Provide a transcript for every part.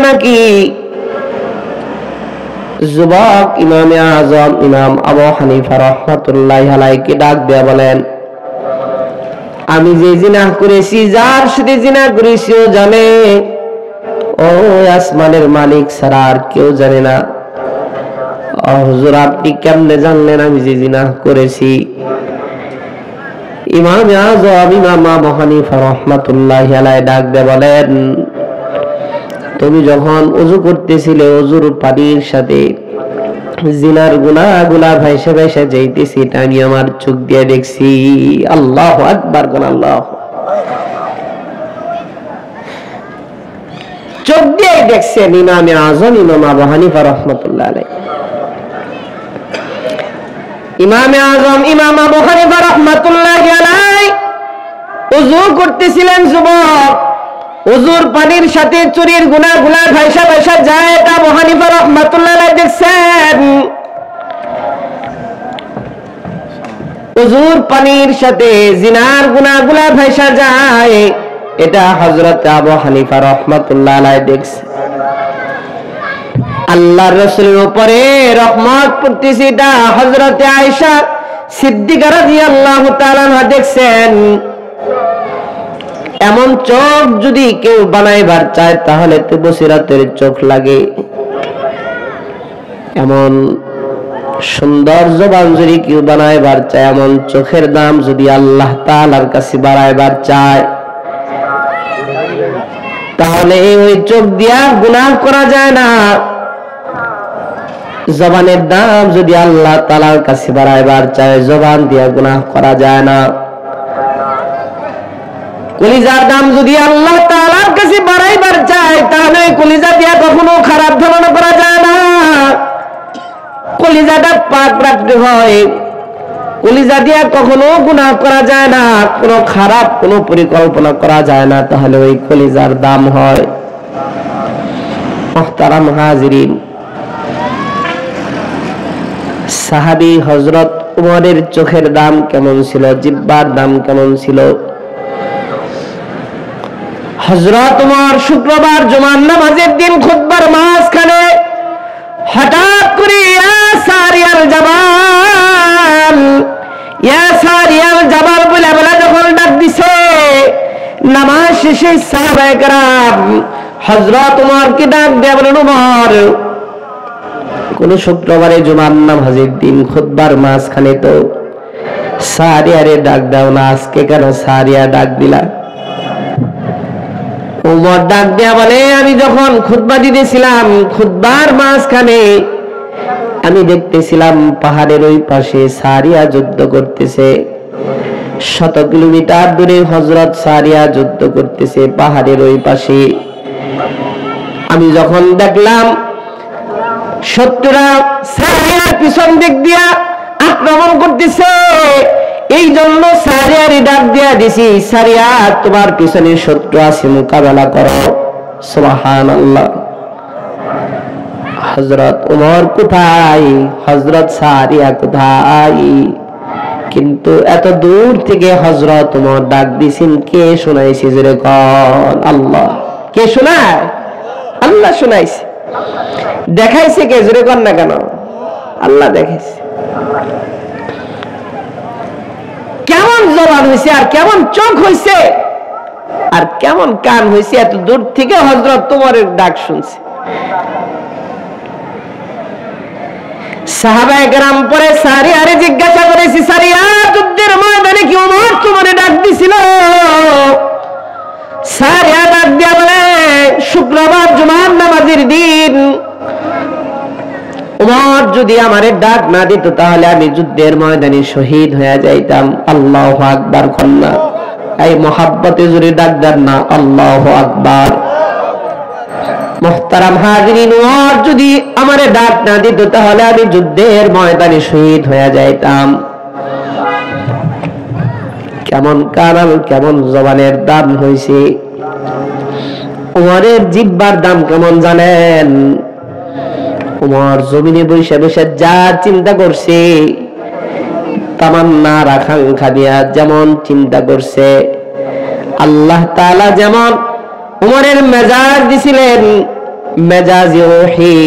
নাকি যুবক ইমামে আজম ইমাম আবু হানিফা রাহমাতুল্লাহি আলাইহি ডাক দেয়া বলেন, আমি যে জিনা করেছি, যার সাথে জিনা করেছি ও জানে, ও আসমানের মালিক ছাড়া আর কেউ জানে না। হুজুর আপনি কেমনে জানলেন আমি যে জিনা করেছি? ইমামে আজম ইমাম আবু হানিফা রাহমাতুল্লাহি আলাইহি ডাক দেয়া বলেন, তুমি যখন ওযু করতেছিলে, ওযুর পানির সাথে জিনার গুনাহগুলা ভাইসা ভাইসা যাইতেছে, এটা আমি আমার চোখ দিয়ে দেখছি। আল্লাহু আকবার, আল্লাহ, চোখ দিয়ে দেখছেন ইমামে আজম ইমাম আবু হানিফা রাহমাতুল্লাহি আলাইহি। ইমামে আজম ইমাম আবু হানিফা রাহমাতুল্লাহি আলাইহি ওযু করতেছিলেন, যুবক ওযুর পানির সাথে চুরির গুনাহগুলা ভাইসা ভাইসা যায়, এটা আবু হানিফা রাহমাতুল্লাহি আলাইহি দেখছেন। ওযুর পানির সাথে জিনার গুনাহগুলা ভাইসা যায়, এটা হযরত আবু হানিফা রাহমাতুল্লাহি আলাইহি দেখছেন। আল্লাহর রাসূলের উপরে রহমত পড়তেছে, এটা হযরত আয়েশা সিদ্দিকা রাদিয়াল্লাহু তাআলা আনহা দেখছেন। এমন চোখ যদি কেউ বানাইবার চায় তাহলে তো বসিরাতের চোখ লাগে। এমন সুন্দর জবান যদি কেউ বানাইবার চায়, এমন চোখের দাম যদি আল্লাহ তাআলার কাছে বাড়াইবার চায়, তাহলে ওই চোখ দিয়া গুনাহ করা যায় না। জবানের দাম যদি আল্লাহ তাআলার কাছে বাড়াইবার চায়, জবান দিয়া গুনাহ করা যায় না। কলিজার দাম যদি আল্লাহ তাআলার কাছে বাড়াইবার চায়, তাহলে কলিজা দিয়া কখনো খারাপ ধারণা করা যায় না। কলিজাটা পাক রাখতে হয়, কলিজা দিয়া কখনো গুনাহ করা যায় না, কোনো খারাপ কোনো পরিকল্পনা করা যায় না, তাহলে ওই কলিজার দাম হয়। মুহতারাম হাজিরিন, সাহাবী হযরত উমরের চোখের দাম কেমন ছিল, জিহ্বার দাম কেমন ছিল? হযরত উমর শুক্রবার জুমার নামাজের দিন খুতবার মাঝখানে হঠাৎ করে ইয়া সারিয়াল জাবাল, ইয়া সারিয়াল জাবাল বলে বলে যখন ডাক দিছে, নামাজ শেষে সাহাবায়ে কেরাম হযরত উমরকে ডাক দিয়ে বলেন, উমর, কোন শুক্রবারে জুমার নামাজের দিন খুতবার মাঝখানে তো সারিয়ারে ডাক দাও না, আজকে কেন সারিয়া ডাক দিলা? উমর ডাক দেয়া বলে, আমি যখন খুতবা দিতেছিলাম, খুতবার মাঝখানে আমি দেখতেছিলাম পাহাড়ের ওই পাশে সারিয়া যুদ্ধ করতেছে। 100 কিলোমিটার দূরে হযরত সারিয়া যুদ্ধ করতেছে পাহাড়ের ওই পাশে। আমি যখন দেখলাম শত্রুরা সারিয়ার পিছন দিক দিয়া আক্রমণ করতেছে, এই জন্য সারিয়ারে ডাক দিয়া দিছি, সারিয়া তোমার পিছনে শত্রু আছে, মোকাবেলা করো। সুবহানাল্লাহ। হযরত ওমর কোথায়, হযরত সারিয়া কোথায়? কিন্তু এত দূর থেকে হযরত ওমর ডাক দিছেন, কে শোনাইছে জোরে কোন? আল্লাহ। কে শোনায়? আল্লাহ শোনাইছে। দেখাইছে কে? জোরে কোন না কেন? আল্লাহ দেখাইছে। কেমন জবান হয়েছে, আর কেমন চোখ হয়েছে, আর কেমন কান হয়েছে, এত দূর থেকে হযরত ওমরের ডাক শুনছে। সাহাবায়ে কেরাম পরে সারিয়ারে জিজ্ঞাসা করেছি, সারিয়া যুদ্ধের ময়দানে কি ওমর তোমারে ডাক দিছিল? সারিয়া ডাক দিয়া বলে, শুক্রবার জুমার নামাজের দিন ওমর যদি আমারে ডাক না দিত, তাহলে আমি যুদ্ধের ময়দানে শহীদ হয়ে যাইতাম। আল্লাহু আকবার কন্যা, এই মোহাব্বতে জুড়ে ডাক দেন না, আল্লাহু আকবার। মুহতারাম হাজিরিন, ওমর যদি আমারে ডাক না দিত, তাহলে আমি যুদ্ধের ময়দানে শহীদ হয়ে যাইতাম। কেমন কারাল, কেমন জবানের দাম হয়েছে। ওমরের জিহ্বার দাম কেমন জানেন? ওমর জমিনে বসে বসে যা চিন্তা করছে, তামান্না আকাঙ্ক্ষা দিয়া যেমন চিন্তা করছে, আল্লাহ তাআলা যেমন ওমরের মেজাজ দিছিলেন, মেজাজি ওহী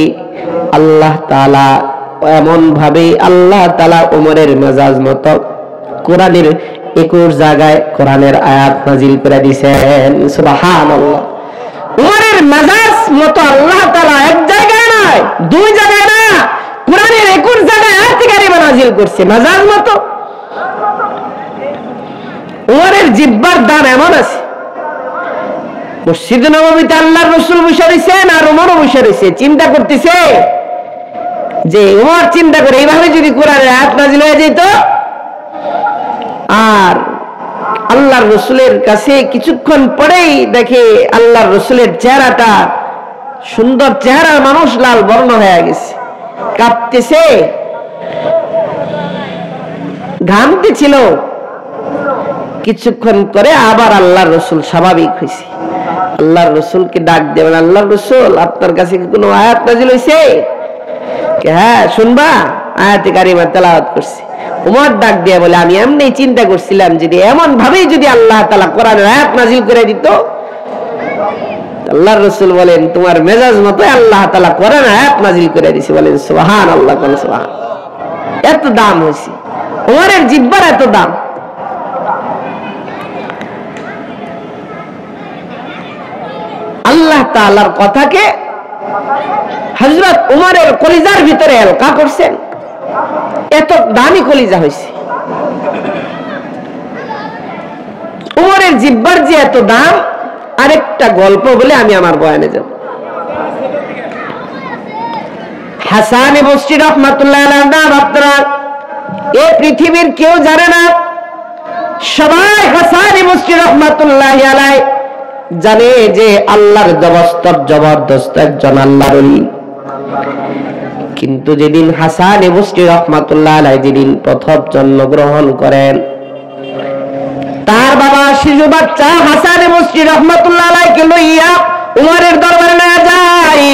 আল্লাহ তাআলা এমন ভাবে আল্লাহ তাআলা ওমরের মেজাজ মতো কোরআনের 21 জায়গায় কোরআনের আয়াত নাজিল করে দিয়েছেন। সুবহানাল্লাহ। ওমরের মেজাজ মতো আল্লাহ তাআলা এক জায়গায় নয়, দুই জায়গায় না, কোরআনের 21 জায়গায় আয়াত কারিমা নাজিল করছে মেজাজ মতো। ওমরের জিহ্বার দাম এমন আছে, মসজিদে নববীতে আল্লাহর রাসূল বসে রয়েছেন আর ওমরও বসে রয়েছে, চিন্তা করতেছে যে ওমর চিন্তা করে এইভাবে যদি কোরআনের আয়াত নাজিল হয়ে যেত আর আল্লাহর রাসূলের কাছে কিছুক্ষণ পরেই দেখে আল্লাহর রাসূলের চেহারাটা সুন্দর চেহারার মানুষ লাল বর্ণ হয়ে গেছে, কাঁপতেছে, ঘামতেছিল। কিছুক্ষণ পরে আবার আল্লাহর রাসূল স্বাভাবিক হয়েছে। আল্লাহর রাসূলকে ডাক দেবেন, আল্লাহর রাসূল আপনার কাছে কি কোনো আয়াত নাজিল হয়েছে? হ্যাঁ, শুনবা? আয়াতে কারিমা তেলাওয়াত করছে। ওমর ডাক দিয়ে বলে আমি এমনি চিন্তা করছিলাম যদি এমন ভাবেই যদি আল্লাহ তাআলা কোরআনের আয়াত নাজিল করে দিত। আল্লাহর রাসূল বলেন তোমার মেজাজ মতো আল্লাহ তাআলা কোরআনের আয়াত নাজিল করে দিয়েছে। বলেন সুবহানাল্লাহ, কোন সুবহান। এত দাম হয়েছে ওমরের জিহ্বার, এত দাম। আল্লাহ তাআলার কথাকে হযরত ওমরের কলিজার ভিতরে হালকা করছেন, এত দামি কলিজা হয়েছে। ওমরের জিহ্বার যে এত দাম, আরেকটা গল্প বলে আমি আমার বয়ানে যাব। হাসান বসরি রাহমাতুল্লাহ আলাইহি নাম আপনারা এই পৃথিবীর কেউ জানে না, সবাই হাসান বসরি রাহমাতুল্লাহ আলাইহি জানে যে আল্লাহর জবরদস্ত একজন আল্লাহর ওলি। কিন্তু যেদিন হাসান বসরি রাহমাতুল্লাহ আলাইহি যেদিন প্রথম জন্মগ্রহণ করেন, তার বাবা শিশু বাচ্চা হাসান বসরি রাহমাতুল্লাহ আলাইহিকে লইয়া উমরের দরবারে নিয়ে যায়।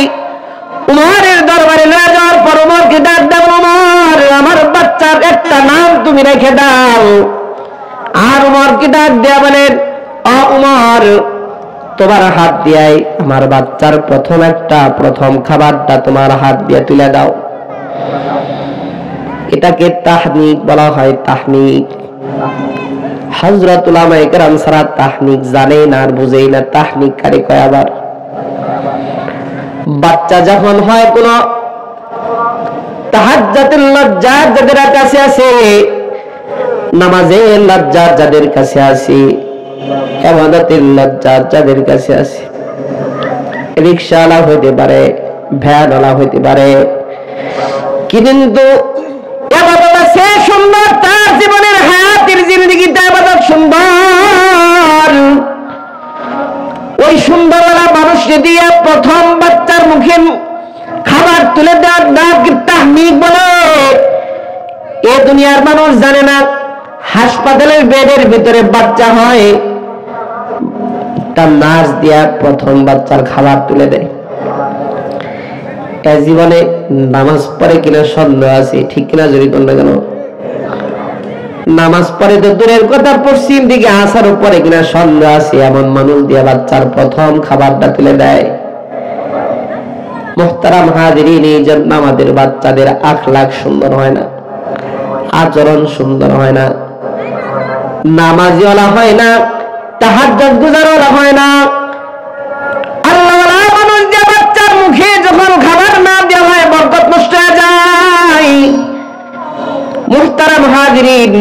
উমরের দরবারে নিয়ে যাওয়ার পর উমরকে ডাক দেন, উমর আমার বাচ্চার একটা নাম তুমি রেখে দাও। আর উমরকে ডাক দেয়া বলেন, ও উমর তোমার হাত দিয়ে আমার বাচ্চার প্রথম খাবারটা তোমার হাত দিয়ে তুলে দাও। এটাকে তাহনিক বলা হয়, তাহনিক। হযরত উলামায়ে কেরাম সারা তাহনিক জানে না আর বুঝেই না, তাহনিক কারে কয় আবার। বাচ্চা যখন হয় কোন তাহাজ্জুদের লজ্জাত যাদের কাছে আছে, নামাজের লজ্জাত যাদের কাছে আছে, ইবাদতের লজ্জাত যাদের কাছে আছে, রিকশাওয়ালা হইতে পারে, ভ্যানওয়ালা হইতে পারে, কিন্তু ইবাদত আছে সুন্দর, তার জীবনের হায়াতের জিন্দেগিতে ইবাদত সুন্দর। ওই সুন্দরওয়ালা মানুষকে দিয়ে প্রথম বাচ্চার মুখে খাবার তুলে দেওয়ার ডাক তাহনিক বলে। এ দুনিয়ার মানুষ জানে না, হাসপাতালের বেডের ভিতরে বাচ্চা হয়, তার নার্স দিয়া প্রথম বাচ্চার খাবার তুলে দেয়। এ জীবনে নামাজ পড়ে কিনা সন্দেহ আছে, ঠিক কিনা যদি বললে কেন? নামাজ পড়ে তো দূরের কথা, পশ্চিম দিকে আসার উপরে কিনা সন্দেহ আছে, এমন মানুষ দিয়া বাচ্চার প্রথম খাবারটা তুলে দেয়। মুহতারাম হাজিরিন, এই জন্য আমাদের বাচ্চাদের আখলাক সুন্দর হয় না, আচরণ সুন্দর হয় না, নামাজিওয়ালা হয় না, তাহাজ্জুদ গুজারওয়ালা হয় না। আল্লাহওয়ালা মানুষ দিয়ে বাচ্চার মুখে যখন খাবার না দেওয়া হয়, বরকত নষ্ট হয়ে যায়। মুহতারাম হাজিরিন,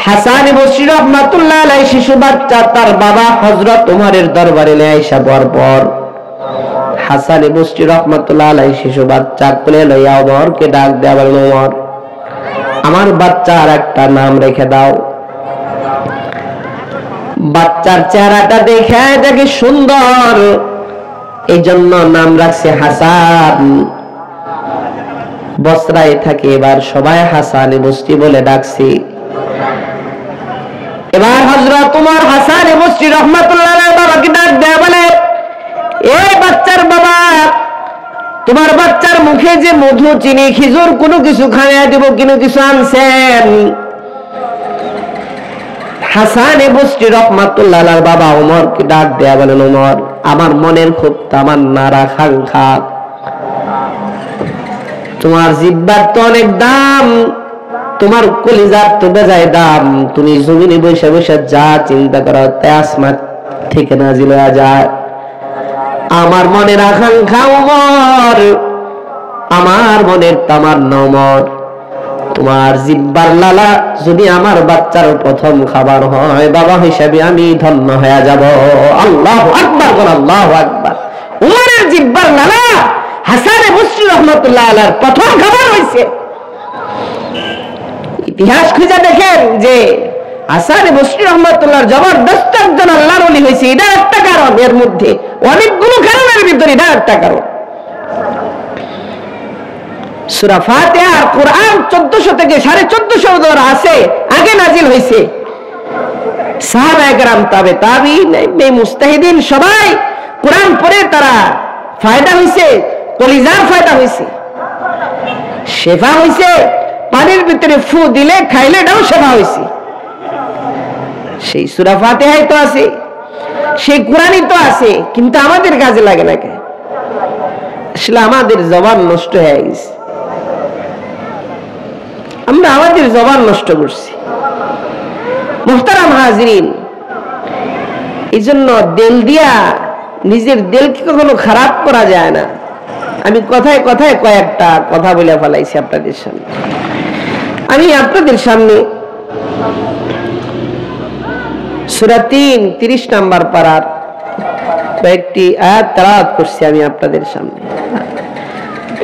হাসান বসরি রাহমাতুল্লাহ আলাইহি শিশু বাচ্চা তার বাবা হযরত ওমরের দরবারে নিয়ে আইসা পর হাসান বসরি রাহমাতুল্লাহ আলাইহি শিশু বাচ্চা কোলে লইয়া ওমরকে ডাক দেয়া বলেন, ওমর আমার বাচ্চার একটা নাম রেখে দাও। বাচ্চার চেহারাটা দেখে দেখে সুন্দর, এই জন্য নাম রাখছে হাসান। বসরায় থাকে, এবার সবাই হাসান বসরি বলে ডাকছে। এবার হযরত ওমর হাসান বসরি রাহমাতুল্লাহ আলাইহি বাবাকে ডাক দেয়া বলে, এই বাচ্চার বাবা, তোমার বাচ্চার মুখে যে মধু, চিনি, খেজুর কোনো কিছু খাইয়া দেব, কোনো কিছু আনছেন? হাসান বসরি রহমাতুল্লাহ আলাইহির বাবা ওমরকে ডাক দেয়া বলেন, ওমর, আমার মনের খুব তামান্না আকাঙ্ক্ষা, তোমার জিহ্বার তো অনেক দাম, তোমার কলিজার তো বেজায় দাম, তুমি জমিনে বসে বসে যা চিন্তা করো তাই আসমান থেকে নাজিল হয়ে যায়। আমার মনের আকাঙ্ক্ষা ওমর, আমার মনের তামান্না ওমর, তোমার জিহ্বার লালা যদি আমার বাচ্চার প্রথম খাবার হয়, বাবা হিসেবে আমি ধন্য হয়ে যাব। আল্লাহু আকবার, বল আল্লাহু আকবার। উমরের জিহ্বার লালা হাসান বসরি রহমাতুল্লাহ আলাইহির প্রথম খাবার হয়েছে। ইতিহাস খুঁজে দেখেন যে হাসান বসরি রহমাতুল্লাহর জবরদস্ত একজন আল্লাহর ওলি হয়েছে, এটা একটা কারণ, এর মধ্যে অনেকগুলো কারণের ভিতরে এটা একটা কারণ। সূরা ফাতিহা আর কোরআন 1400 থেকে 1450 ধরে আছে, আগে নাজিল হয়েছে। সাহাবায়ে কেরাম, তাবেঈন, মুজতাহিদিন সবাই কোরআন পড়ে তারা ফায়দা হয়েছে, কলিজার ফায়দা হয়েছে, শেফা হয়েছে, পানির ভিতরে ফু দিলে খাইলে এটাও শেফা হয়েছে। সেই সূরা ফাতিহাই তো আছে, সেই কোরআনই তো আছে, কিন্তু আমাদের কাজে লাগে না কেন? আসলে আমাদের জবান নষ্ট হয়ে গেছে, আমরা আমাদের জবান নষ্ট করছি। মুহতারাম হাজিরিন, এই জন্য দিল দিয়া নিজের দিলকে কখনো খারাপ করা যায় না। আমি কথায় কথায় কয়েকটা কথা বলে ফেলাইছি আপনাদের সামনে। আমি আপনাদের সামনে সূরা 3 30 নম্বর পারার কয়েকটি আয়াত তেলাওয়াত করছি আমি আপনাদের সামনে।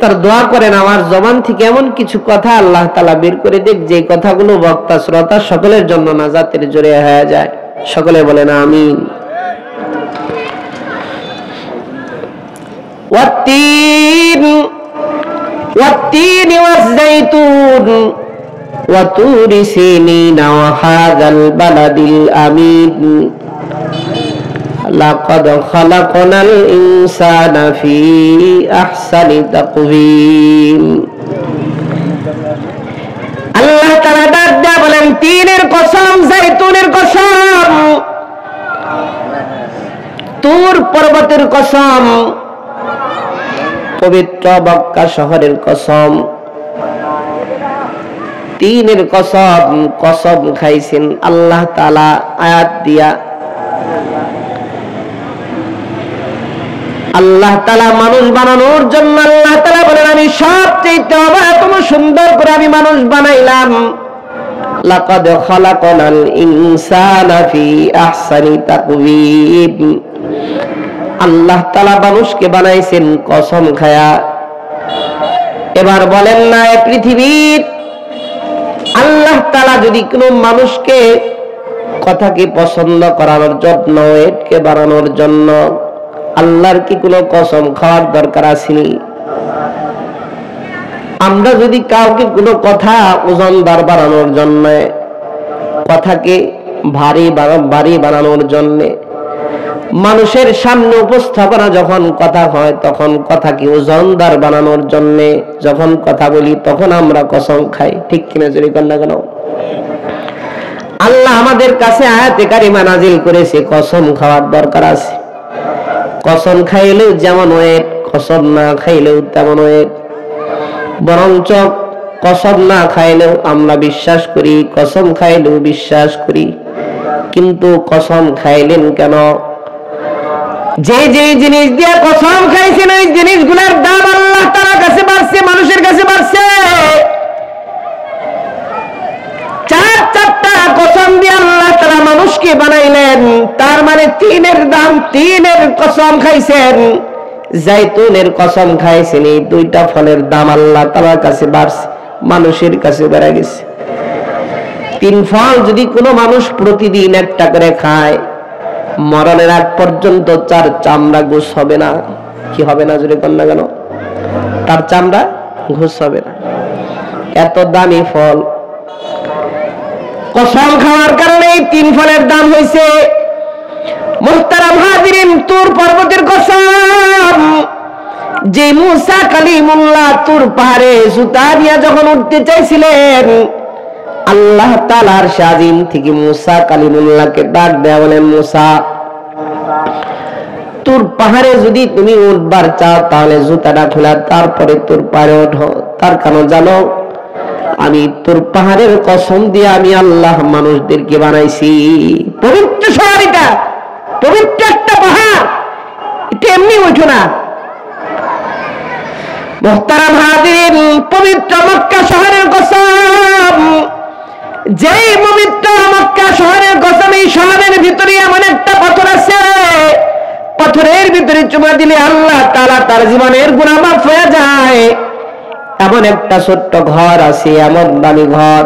তার দোয়া করেন আমার জবান থেকে এমন কিছু কথা আল্লাহ তাআলা বের করে দেখ, যে কথাগুলো বক্তা শ্রোতা সকলের জন্য নাজাতের জরিয়া হয়ে যায়। সকলে বলেন আমিন। ওয়াত্তিন ওয়াজ্জাইতুন ওয়া তুরি সিনিন ওয়া হাযাল বালাদিল আমিন লাকাদ খালাকনাল ইনসানা ফি আহসানি তাকওয়িম। আল্লাহ তাআলা ডাক দেয়া বলেন, তিনের কসম, জাইতুনের কসম, তুর পর্বতের কসম, পবিত্র মক্কা শহরের কসম, তিনের কসম, কসম খাইছেন আল্লাহ তাআলা আয়াত দিয়া। আল্লাহ তাআলা মানুষ বানানোর জন্য আল্লাহ তাআলা বলেন, আমি সবচেয়ে অবাধ সুন্দর করে আমি মানুষ বানাইলাম। লাকাদ খালাকনাল ইনসানা ফি আহসানি তাকওয়িম। আল্লাহ তাআলা মানুষকে বানাইছেন কসম খায়া। এবার বলেন না, এই পৃথিবীর আল্লাহ তাআলা যদি কোনো মানুষকে কথাকে পছন্দ করানোর জন্য, এটকে বানানোর জন্য আল্লাহর কি কোনো কসম খাওয়ার দরকার আসেনি? আমরা যদি কাউকে কোনো কথা ওজনদার বানানোর জন্য, কথাকে ভারী বানানোর জন্য, মানুষের সামনে উপস্থাপনা যখন কথা হয়, তখন কথাকে ওজনদার বানানোর জন্য যখন কথা বলি, তখন আমরা কসম খাই। ঠিক কিনা জোরে কর না কেন? আল্লাহ আমাদের কাছে আয়াতে কারিমা নাজিল করেছে, কসম খাওয়ার দরকার আছে। কসম খাইলেও যেমন ওয়েট, কসম না খাইলেও তেমন ওয়েট। বরঞ্চ কসম না খাইলেও আমরা বিশ্বাস করি, কসম খাইলেও বিশ্বাস করি। কিন্তু কসম খাইলেন কেন? যে যে জিনিস দিয়ে কসম খাইছেন, ওই জিনিসগুলোর দাম আল্লাহ তাআলার কাছে বাড়ছে, মানুষের কাছে বাড়ছে। চারটা কসম দিয়ে আল্লাহ তাআলা মানুষকে বানাইলেন, তার মানে তিনের দাম, তিনের কসম খাইছেন। জাইতুনের কসম খাইছেন, এই দুইটা ফলের দাম আল্লাহ তাআলার কাছে বাড়ছে, মানুষের কাছে বেড়ে গেছে। তিন ফল যদি কোনো মানুষ প্রতিদিন একটা করে খায়, মরণের আগ পর্যন্ত তার চামড়া ঘুষ হবে না। কি হবে না জোরে কর না কেন? তার চামড়া ঘুষ হবে না। এত দামি ফল, কসম খাওয়ার কারণে এই তিন ফলের দাম হয়েছে। মুহতারাম হাজিরিন, তুর পর্বতের কসম, যে মুসা কালিমুল্লাহ তুর পাহাড়ে জুতা নিয়ে যখন উঠতে চাইছিলেন, আল্লাহ তাআলার শাজিম থেকে মুসা কালিমুল্লাহকে ডাক দেয়া, বলেন মুসা, তোর পাহাড়ে যদি তুমি উঠবার চাও তাহলে জুতাটা খোলা, তারপরে তোর পাহাড়ে ওঠো। তার কারণ জানো, আমি তোর পাহাড়ের কসম দিয়ে আমি আল্লাহ মানুষদেরকে বানাইছি। পবিত্র শহর, এটা পবিত্র একটা পাহাড়, এটা এমনি ওঠো না। মুহতারাম হাজিরিন, পবিত্র মক্কা শহরের কসম, যেই পবিত্র মক্কা শহরের কসম, এই শহরের ভিতরে এমন একটা পাথর আছে, পাথরের ভিতরে চুমা দিলে আল্লাহ তাআলা তার জীবনের গুনাহ মাফ হয়ে যায়। এমন একটা ছোট্ট ঘর আছে, এমন দামি ঘর,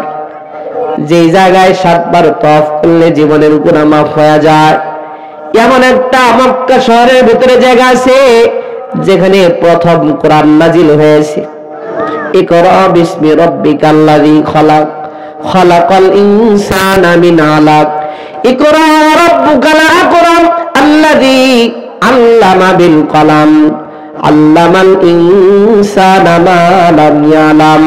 যে জায়গায় 7 বার তওয়াফ করলে জীবনের গুনাহ মাফ হয়ে যায়। এমন একটা মক্কা শহরের ভিতরে জায়গা আছে যেখানে প্রথম কোরআন নাজিল হয়েছে। ইকরা বিসমি রাব্বিকাল্লাযী খালাক, খালাকাল ইনসানা মিন আলাক, ইকরা রাব্বুকাল আকরাম আল্লাযী আল্লামা বিল কলাম, আল্লামাল ইনসানা মা লাম ইয়ালাম।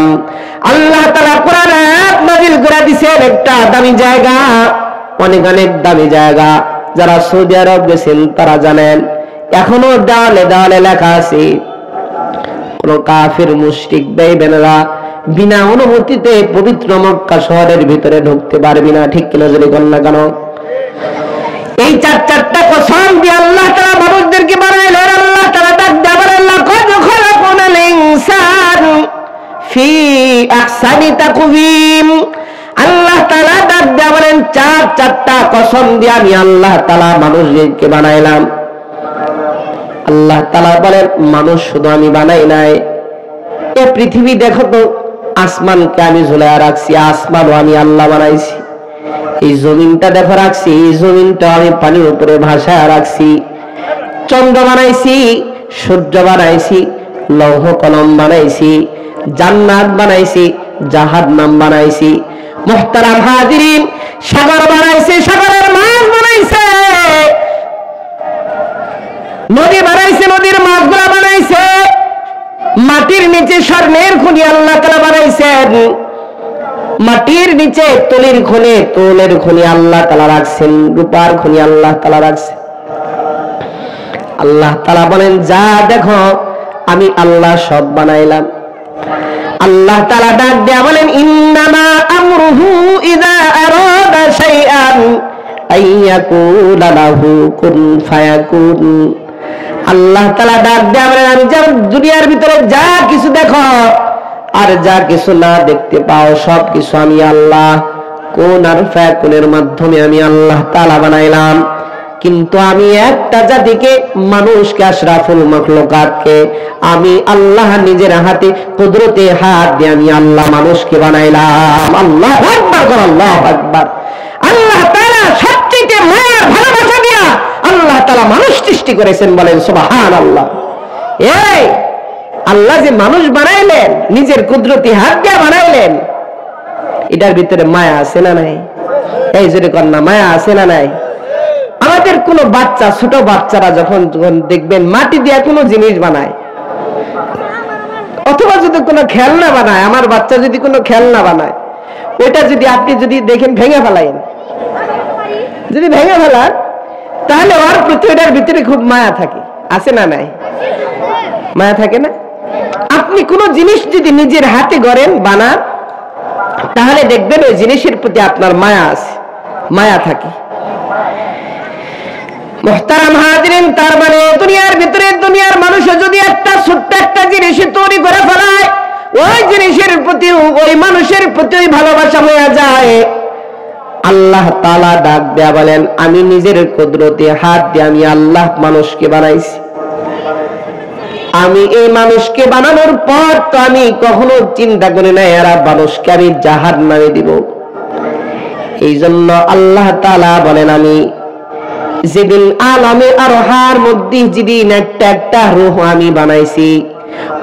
আল্লাহ তাআলা কোরআনে নাজিল করে দিয়েছেন একটা দামি জায়গা, অনেক দামি জায়গা। যারা সৌদি আরব গেছেন তারা জানেন, এখনো দেওয়ালে দেওয়ালে লেখা আছে, কোন কাফির মুশরিক বেঈমানরা বিনা অনুমতিতে পবিত্র মক্কা শহরের ভিতরে ঢুকতে পারবি না। ঠিক কিনা যদি কোন না কেন? এই চারটা কসম দিয়ে আল্লাহ তাআলা মানুষদেরকে বানাইলেন। আল্লাহ তাআলা ডাক দেয়া বলেন, লাকাদ খালাকনাল ইনসান ফি আহসানি তাকওয়িম। আল্লাহ তাআলা ডাক দেয়া বলেন, চারটা কসম দিয়ে আমি আল্লাহ তাআলা মানুষদেরকে বানাইলাম। আল্লাহ তাআলা বলেন, মানুষ শুধু আমি বানাই নাই, এ পৃথিবী দেখো তো, আসমানকে আমি ঝুলাইয়া রাখছি, আসমানও আমি আল্লাহ বানাইছি। এই জমিনটা দেখো রাখছি, এই জমিনটা আমি পানির উপরে ভাসায় রাখছি। চন্দ্র বানাইছি, সূর্য বানাইছি, লৌহ কলম বানাইছি, জান্নাত বানাইছি, জাহান্নাম বানাইছি। মুহতারাম হাজিরিন, সাগর বানাইছে, সাগরের মাছ বানাইছে, নদী বানাইছে, নদীর মাছগুলা বানাইছে, মাটির নিচে স্বর্ণের খনি আল্লাহ তাআলা বানাইছেন, মাটির নিচে তুলির খনি, তুলের খনি আল্লাহ তাআলা রাখছেন, রূপার খনি আল্লাহ তাআলা রাখছেন। আল্লাহ তাআলা বলেন, যা দেখো আমি আল্লাহ সব বানাইলাম। আল্লাহ তাআলা ডাক দেয়া বলেন, ইন্নামা আমরুহু ইযা আরাদা শাইআন আইয়াকুলা লাহু কুন ফায়াকুন। আল্লাহ তাআলা ডাক দেয়া বলেন, আমি যা দুনিয়ার ভিতরে যা কিছু দেখো আর যা কিছু না দেখতে পাও, সব কিছু আমি আল্লাহ কোন আর ফায়াকুনের মাধ্যমে আমি আল্লাহ তাআলা বানাইলাম। কিন্তু আমি একটা জাতিকে, মানুষকে, আশরাফুল মাখলুকাতকে আমি আল্লাহ নিজের হাতে কুদরতে হাত দিয়ে আমি আল্লাহ মানুষকে বানাইলাম। আল্লাহু আকবার, আল্লাহু আকবার। আল্লাহ তাআলা সবচেয়ে মায়া ভালোবাসা দিয়া আল্লাহ তাআলা মানুষ সৃষ্টি করেছেন, বলেন সুবহানাল্লাহ। এই আল্লাহ যে মানুষ বানাইলেন, নিজের কুদরতি হাত দিয়ে বানাইলেন, এটার ভিতরে মায়া আছে না নাই? এই যদি কন্যা মায়া আছে না নাই? আমাদের কোন বাচ্চা, ছোট বাচ্চারা যখন দেখবেন মাটি দিয়ে কোনো জিনিস বানায়, অথবা যদি কোনো খেলনা বানায়, আমার বাচ্চা যদি কোনো খেলনা বানায়, ওইটা যদি আপনি যদি দেখেন ভেঙে ফেলাইন, যদি ভেঙে ফেলান, তাহলে ওর প্রতি ওটার ভিতরে খুব মায়া থাকে, আছে না নাই? মায়া থাকে না? আপনি কোন জিনিস যদি নিজের হাতে গড়েন, বানান, তাহলে দেখবেন ওই জিনিসের প্রতি আপনার মায়া আছে, মায়া থাকে। মুহতারাম হাজিরিন, তার মানে দুনিয়ার ভিতরে, দুনিয়ার মানুষ যদি একটা ছোট্ট একটা জিনিস তৈরি করে ফেলায়, ওই জিনিসের প্রতি, ওই মানুষের প্রতি ভালোবাসা হয়ে যায়। আল্লাহ তাআলা ডাক দেয়া বলেন, আমি নিজের কুদরতে হাত দিয়ে আমি আল্লাহ মানুষকে বানাইছি। আমি এই মানুষকে বানানোর পর তো আমি কখনো চিন্তা করি না এরা মানুষকে আমি জাহান্নামে দিব। এই জন্য আল্লাহ তাআলা বলেন, আমি যেদিন আলামে আরহার মধ্যে যেদিন একটা একটা রূহ আমি বানাইছি,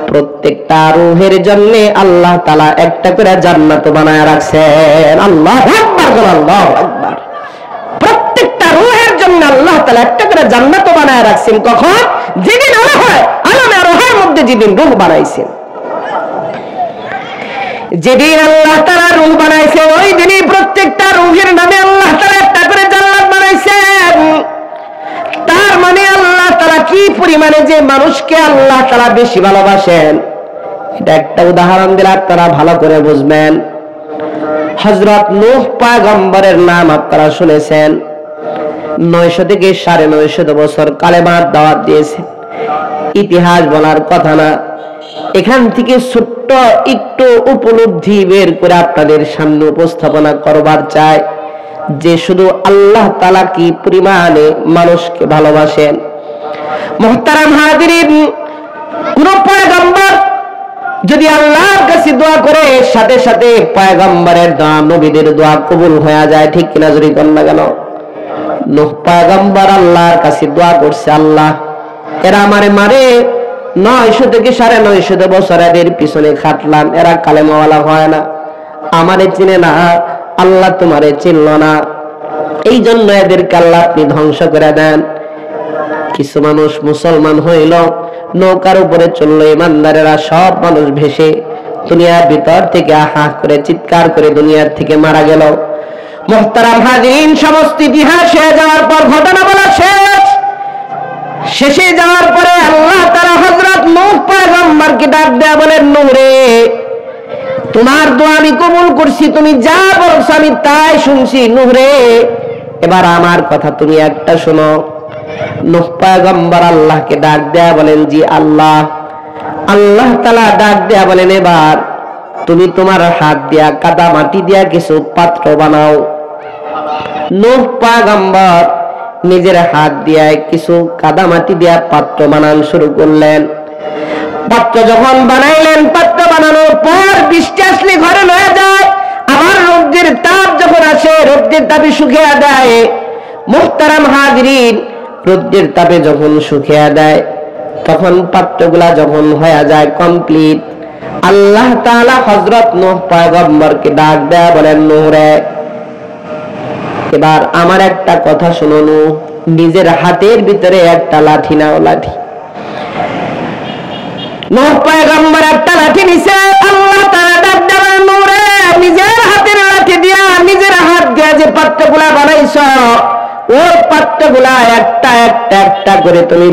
প্রত্যেকটা রূহের জন্য আল্লাহ তাআলা একটা করে জান্নাত বানায় রাখছেন। আল্লাহু আকবার, আল্লাহু আকবার। প্রত্যেকটা রূহের জন্য আল্লাহ তাআলা একটা করে জান্নাত বানায় রাখছেন। কখন? যেদিন আলামে আরহার মধ্যে যেদিন রূহ বানাইছেন। যেদিন আল্লাহ তাআলা রূহ বানাইছে ওই দিনই প্রত্যেকটা রূহের নামে আল্লাহ তাআলা একটা করে জান্নাত বানাইছেন। তার মানে আল্লাহ তাআলা কি পরিমাণে যে মানুষকে আল্লাহ তাআলা বেশি ভালোবাসেন এটা একটা উদাহরণ দিলে আপনারা ভালো করে বুঝবেন। হযরত নূহ পয়গম্বরের নাম আপনারা শুনেছেন। 900 থেকে 950 বছর কালেমার দাওয়াত দিয়েছে। ইতিহাস বলার কথা না, এখান থেকে ছোট্ট একটু উপলব্ধি বের করে আপনাদের সামনে উপস্থাপনা করবার চাই যে শুধু আল্লাহ তাআলা কি পরিমাণে মানুষকে ভালোবাসেন। মুহতারাম হাজিরিন, কোন পয়গম্বর যদি আল্লাহর কাছে দোয়া করে সাথে সাথে পয়গম্বরের দোয়া নবীদের দোয়া কবুল হয়ে যায়, ঠিক কিনা জোরে বলেন না কেন? নূহ পয়গম্বর আল্লাহর কাছে দোয়া করছে, আল্লাহ এরা আমারে মারে, 900 থেকে 950 বছর এদের পিছনে খাটলাম, এরা কালেমাওয়ালা হয় না, আমারে চিনে না, আল্লাহ তোমারে চিনল না, এই জন্য এদেরকে আল্লাহ আপনি ধ্বংস করে দেন। কিছু মানুষ মুসলমান হইল, নৌকার উপরে চললো, ইমানদারেরা সব মানুষ ভেসে দুনিয়ার ভিতর থেকে আহা করে চিৎকার করে দুনিয়ার থেকে মারা গেল। মুহতারাম হাজিরিন, সমস্ত ইতিহাস হয়ে যাওয়ার পর ঘটনা বলা শেষ। শেষে যাওয়ার পরে আল্লাহ তাআলা হযরত নূহ পয়গম্বরকে ডাক দেয়া বলেন, নূহ রে, তোমার দোয়া আমি কবুল করছি, তুমি যা বলছো আমি তাই শুনছি। নূহ রে, এবার আমার কথা তুমি একটা শোনো। নূহ পয়গম্বর আল্লাহকে ডাক দেয়া বলেন, জি আল্লাহ। আল্লাহ তাআলা ডাক দেয়া বলেন, এবার তুমি তোমার হাত দিয়া কাদা মাটি দিয়া কিছু পাত্র বানাও। নূহ পয়গম্বর নিজের হাত দিয়া কিছু কাদা মাটি দিয়া পাত্র বানান শুরু করলেন। পাত্র যখন বানাইলেন, পাত্র বানানোর পর বৃষ্টি আসলে ঘরে লয়ে যায়, আবার রোদ্রের তাপ যখন আসে রোদ্রের তাপে শুকিয়ে দেয়। মুহতারাম হাজিরিন, রোদ্রের তাপে যখন শুকিয়ে দেয় তখন পাত্রগুলা যখন হয়ে যায় কমপ্লিট, আল্লাহ তাআলা হযরত নূহ পয়গম্বরকে ডাক দেয়া বলেন, নূহ রে, এবার আমার একটা কথা শুনো। নূহ, নিজের হাতের ভিতরে একটা লাঠি নাও। লাঠি। নূহ পয়গম্বর একটা লাঠি নিছে। আল্লাহ তাআলা ডাক দেয়া, নূহ রে, নিজের হাতের লাঠি দিয়া নিজের হাত দিয়া যে পাত্রগুলা বানাইছো ওই পাত্রগুলা একটা একটা একটা করে তুমি